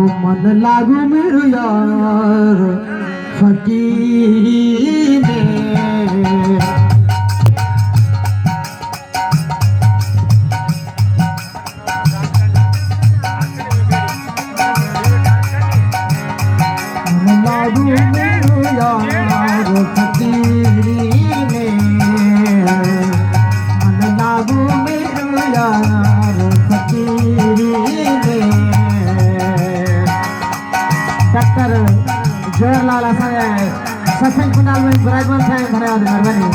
मन लागू मेरू यार फकीरी में। मन लागू मेरू यार फकीरी में, मन लागू मेरू यार फकीरी में। डॉक्टर जोरलाल असांजे सत्संग कुंडाल में विराजमान थे, धन्यवाद मेहरबानी।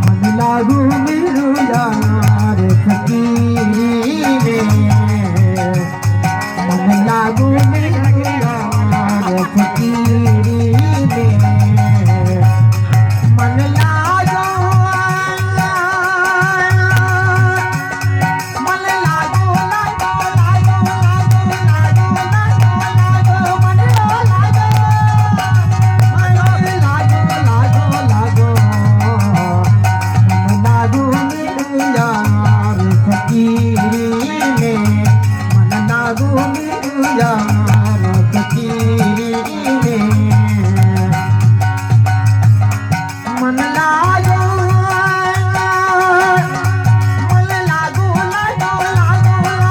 मन लागू मेरू यार फकीरी में, मन लागू मेरू यार फकीरी में। मन लागो मन लागो लागो लागो लागो लागो लागो मन लागो मन लागो लागो मन लागो मेरू यार फकीरी में, मन लागो मेरू यार फकीरी में। मन लागो मन लागो लागो लागो लागो लागो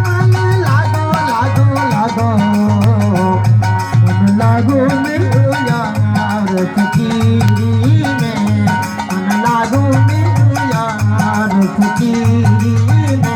मन लागो लागो मन लागो मेरू यार फकीरी में, मन लागो मेरू यार फकीरी में।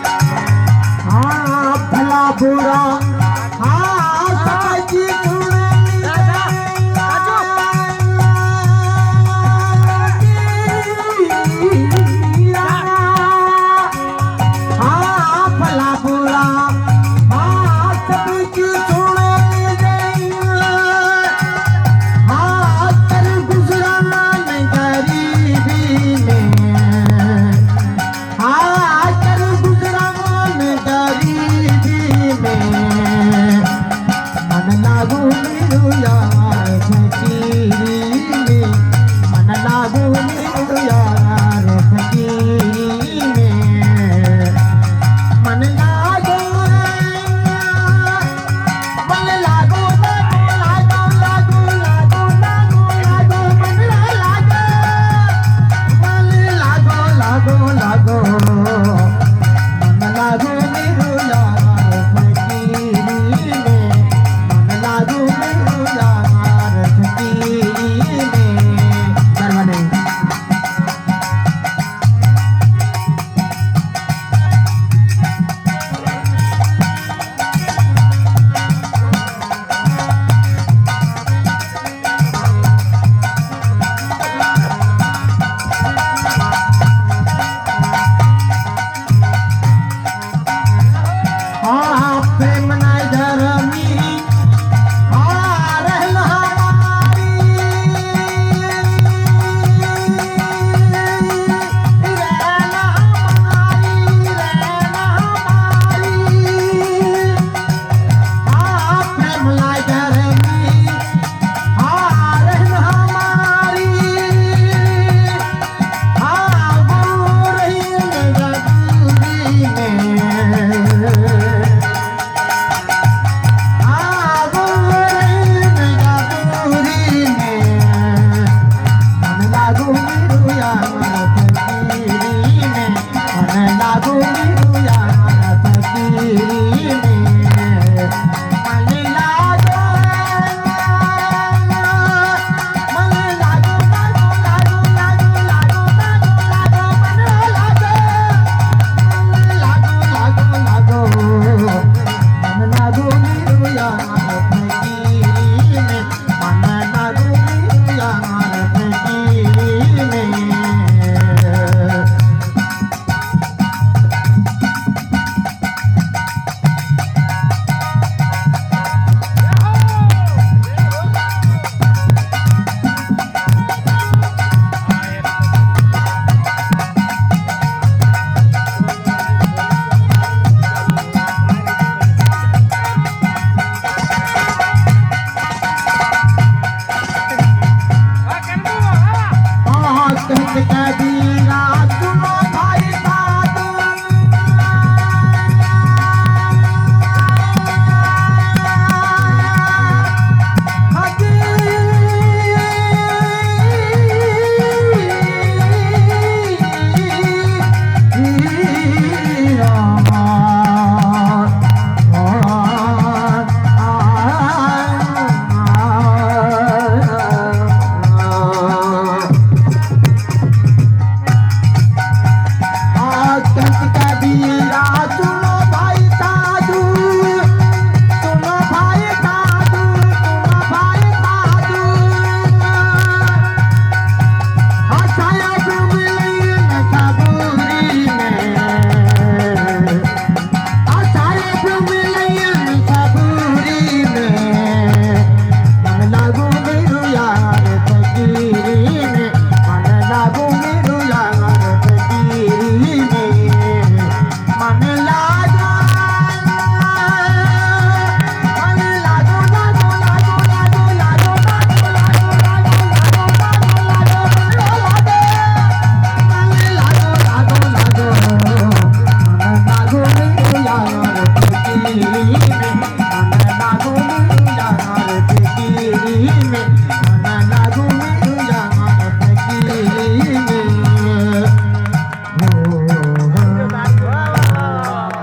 देश की पानी बुरा मन लागू मेरू यार